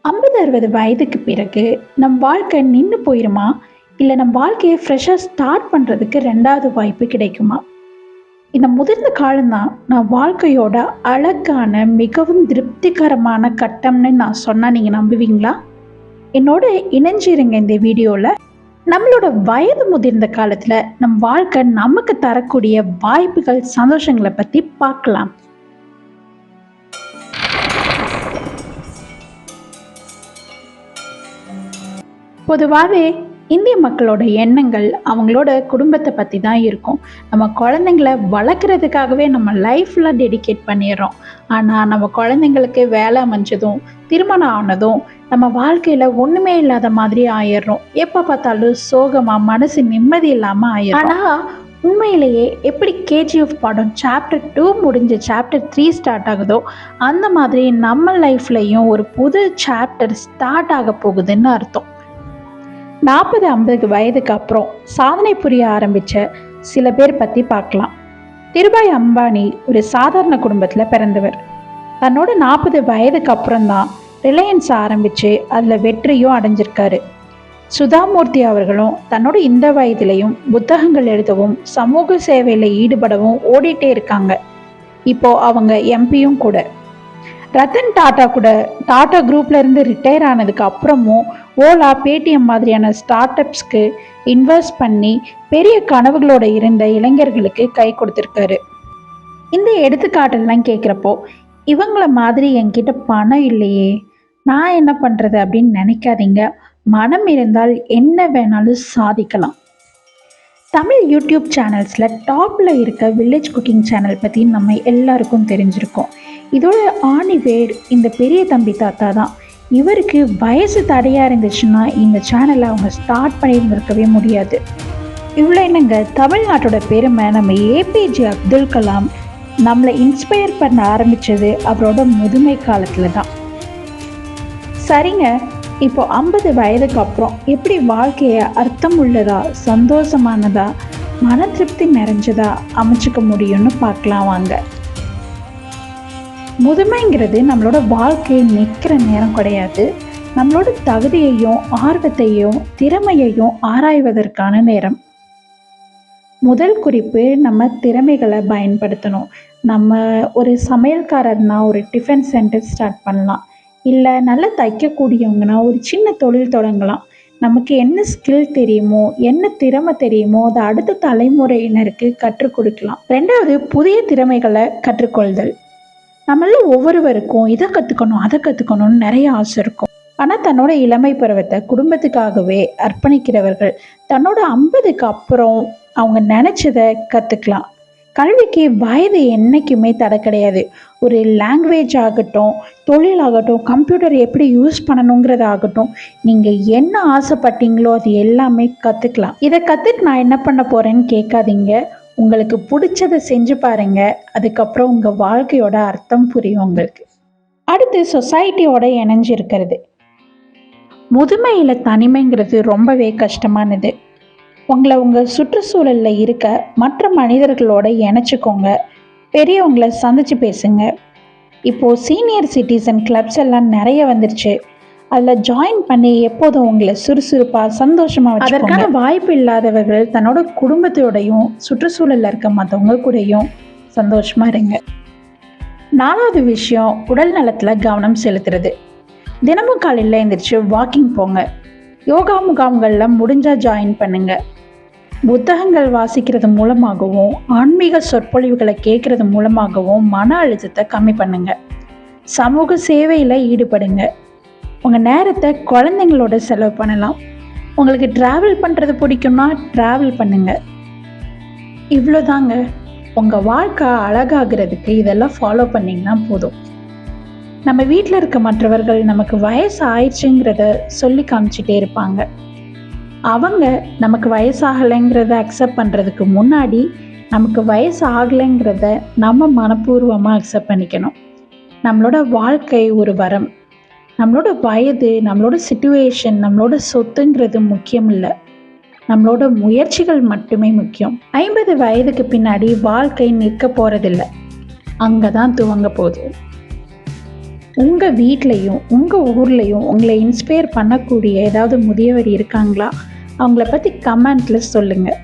50-60 வயதுக்கு பிறகு நம் வாழ்க்கை நின்று போயிருமா, இல்லை நம் வாழ்க்கையை ஃப்ரெஷ்ஷாக ஸ்டார்ட் பண்ணுறதுக்கு ரெண்டாவது வாய்ப்பு கிடைக்குமா? இந்த முதிர்ந்த காலம்தான் நான் வாழ்க்கையோட அழகான மிகவும் திருப்திகரமான கட்டம்னு நான் சொன்னால் நீங்கள் நம்புவீங்களா? என்னோட இணைஞ்சிருங்க இந்த வீடியோவில். நம்மளோட வயது முதிர்ந்த காலத்தில் நம் வாழ்க்கை நமக்கு தரக்கூடிய வாய்ப்புகள், சந்தோஷங்களை பற்றி பார்க்கலாம். பொதுவாகவே இந்திய மக்களோட எண்ணங்கள் அவங்களோட குடும்பத்தை பற்றி தான் இருக்கும். நம்ம குழந்தைங்கள வளர்க்குறதுக்காகவே நம்ம லைஃப்பில் டெடிகேட் பண்ணிடுறோம். ஆனால் நம்ம குழந்தைங்களுக்கு வேலை அமைஞ்சதும், திருமணம் ஆனதும் நம்ம வாழ்க்கையில் ஒன்றுமே இல்லாத மாதிரி ஆயிடுறோம். எப்போ பார்த்தாலும் சோகமாக, மனசு நிம்மதி இல்லாமல் ஆயிடும். ஆனால் உண்மையிலேயே எப்படி கேஜிஎஃப் படம் சாப்டர் 2 முடிஞ்ச சாப்டர் 3 ஸ்டார்ட் ஆகுதோ, அந்த மாதிரி நம்ம லைஃப்லையும் ஒரு புது சாப்டர் ஸ்டார்ட் ஆக போகுதுன்னு அர்த்தம். 40-50 வயதுக்கு அப்புறம் சாதனை புரிய ஆரம்பித்த சில பேர் பற்றி பார்க்கலாம். திருபாய் அம்பானி ஒரு சாதாரண குடும்பத்தில் பிறந்தவர். தன்னோட 40 வயதுக்கு அப்புறம்தான் ரிலையன்ஸ் ஆரம்பித்து அதில் வெற்றியும் அடைஞ்சிருக்காரு. சுதாமூர்த்தி அவர்களும் தன்னோட இந்த வயதிலையும் புத்தகங்கள் எழுதவும் சமூக சேவையில் ஈடுபடவும் ஓடிட்டே இருக்காங்க. இப்போது அவங்க எம்பியும் கூட. ரத்தன் டாட்டா கூட டாடா குரூப்ல இருந்து ரிட்டையர் ஆனதுக்கு அப்புறமும் ஓலா, பேடிஎம் மாதிரியான ஸ்டார்ட் அப்ஸ்க்கு இன்வெஸ்ட் பண்ணி பெரிய கனவுகளோட இருந்த இளைஞர்களுக்கு கை கொடுத்துருக்காரு. இந்த எடுத்துக்காட்டெல்லாம் கேட்குறப்போ இவங்கள மாதிரி என்கிட்ட பணம் இல்லையே, நான் என்ன பண்ணுறது அப்படின்னு நினைக்காதீங்க. மனம் இருந்தால் என்ன வேணாலும் சாதிக்கலாம். தமிழ் யூடியூப் சேனல்ஸில் டாப்பில் இருக்க வில்லேஜ் குக்கிங் சேனல் பற்றி நம்ம எல்லாருக்கும் தெரிஞ்சிருக்கோம். இதோட ஆணிவேர் இந்த பெரிய தம்பி தாத்தா தான். இவருக்கு வயசு தடையாக இருந்துச்சுன்னா இந்த சேனலை அவங்க ஸ்டார்ட் பண்ணியிருந்திருக்கவே முடியாது. இவ்வளோ என்னங்க, தமிழ்நாட்டோட பெருமை நம்ம ஏபிஜே அப்துல் கலாம் நம்மளை இன்ஸ்பயர் பண்ண ஆரம்பித்தது அவரோட முதுமை காலத்தில் தான். சரிங்க, இப்போ 50 வயதுக்கு அப்புறம் எப்படி வாழ்க்கையை அர்த்தம் உள்ளதா, சந்தோஷமானதா, மன திருப்தி நிறைஞ்சதா அமைச்சுக்க முடியும்னு பார்க்கலாம் வாங்க. முதுமைங்கிறது நம்மளோட வாழ்க்கையை நிற்கிற நேரம் கிடையாது. நம்மளோட தகுதியையும் ஆர்வத்தையும் திறமையையும் ஆராய்வதற்கான நேரம். முதல் குறிப்பு, நம்ம திறமைகளை பயன்படுத்தணும். நம்ம ஒரு சமையல்காரர்னா ஒரு டிஃபன் சென்டர் ஸ்டார்ட் பண்ணலாம். இல்லை நல்லா தைக்கக்கூடியவங்கன்னா ஒரு சின்ன தொழில் தொடங்கலாம். நமக்கு என்ன ஸ்கில் தெரியுமோ, என்ன திறமை தெரியுமோ அதை அடுத்த தலைமுறையினருக்கு கற்றுக் கொடுக்கலாம். ரெண்டாவது, புதிய திறமைகளை கற்றுக்கொள்தல். நம்மள ஒவ்வொருவருக்கும் இதை கற்றுக்கணும், அதை கற்றுக்கணும்னு நிறைய ஆசை இருக்கும். ஆனால் தன்னோட இளமை பருவத்தை குடும்பத்துக்காகவே அர்ப்பணிக்கிறவர்கள் தன்னோட 50க்கு அப்புறம் அவங்க நினச்சதை கற்றுக்கலாம். கல்விக்கு வயது என்றைக்குமே தடை கிடையாது. ஒரு லாங்குவேஜ் ஆகட்டும், தொழில் ஆகட்டும், கம்ப்யூட்டர் எப்படி யூஸ் பண்ணணுங்கிறது ஆகட்டும், நீங்கள் என்ன ஆசைப்பட்டீங்களோ அது எல்லாமே கற்றுக்கலாம். இதை கற்றுட்டு நான் என்ன பண்ண போகிறேன்னு கேட்காதீங்க. உங்களுக்கு பிடிச்சதை செஞ்சு பாருங்க. அதுக்கப்புறம் உங்கள் வாழ்க்கையோட அர்த்தம் புரியும் உங்களுக்கு. அடுத்து, சொசைட்டியோட இணைஞ்சிருக்கிறது. முதுமையில் தனிமைங்கிறது ரொம்பவே கஷ்டமானது. உங்களை உங்கள் சுற்றுச்சூழலில் இருக்க மற்ற மனிதர்களோட இணைச்சிக்கோங்க. பெரியவங்களை சந்திச்சு பேசுங்க. இப்போது சீனியர் சிட்டிசன் கிளப்ஸ் எல்லாம் நிறைய வந்துருச்சு. அதில் ஜாயின் பண்ணி எப்போதும் உங்களை சுறுசுறுப்பாக சந்தோஷமாக அதற்கான வாய்ப்பு இல்லாதவர்கள் தன்னோட குடும்பத்தோடையும் சுற்றுச்சூழலில் இருக்க மற்றவங்க கூடயும் சந்தோஷமாக இருங்க. 4வது விஷயம், உடல் நலத்தில் கவனம் செலுத்துறது. தினமும் காலையில் எழுந்திரிச்சு வாக்கிங் போங்க. யோகா முகாம்களில் முடிஞ்சால் ஜாயின் பண்ணுங்க. புத்தகங்கள் வாசிக்கிறது மூலமாகவும் ஆன்மீக சொற்பொழிவுகளை கேட்கறது மூலமாகவும் மன அழுத்தத்தை கம்மி பண்ணுங்க. சமூக சேவையில் ஈடுபடுங்க. உங்கள் நேரத்தை குழந்தைங்களோட செலவு பண்ணலாம். உங்களுக்கு ட்ராவல் பண்ணுறது பிடிக்கும்னா ட்ராவல் பண்ணுங்க. இவ்வளோதாங்க. உங்கள் வாழ்க்கை அழகாகிறதுக்கு இதெல்லாம் ஃபாலோ பண்ணிங்கன்னா போதும். நம்ம வீட்டில் இருக்க மற்றவர்கள் நமக்கு வயசு ஆயிடுச்சுங்கிறத சொல்லி காமிச்சிட்டே இருப்பாங்க. அவங்க நமக்கு வயசாகலைங்கிறத அக்செப்ட் பண்ணுறதுக்கு முன்னாடி நமக்கு வயசு ஆகலைங்கிறத நம்ம மனப்பூர்வமாக அக்செப்ட் பண்ணிக்கணும். நம்மளோட வாழ்க்கை ஒரு வரம். நம்மளோட வயது, நம்மளோட சிச்சுவேஷன், நம்மளோட சொத்துங்கிறது முக்கியம் இல்லை. நம்மளோட முயற்சிகள் மட்டுமே முக்கியம். 50 வயதுக்கு பின்னாடி வாழ்க்கை நிற்க போகிறதில்ல, அங்கே தான் துவங்க போகுது. உங்கள் வீட்லேயும் உங்கள் ஊர்லேயும் உங்களை இன்ஸ்பயர் பண்ணக்கூடிய ஏதாவது முதியவர் இருக்காங்களா? அவங்கள பற்றி கமெண்ட்டில் சொல்லுங்கள்.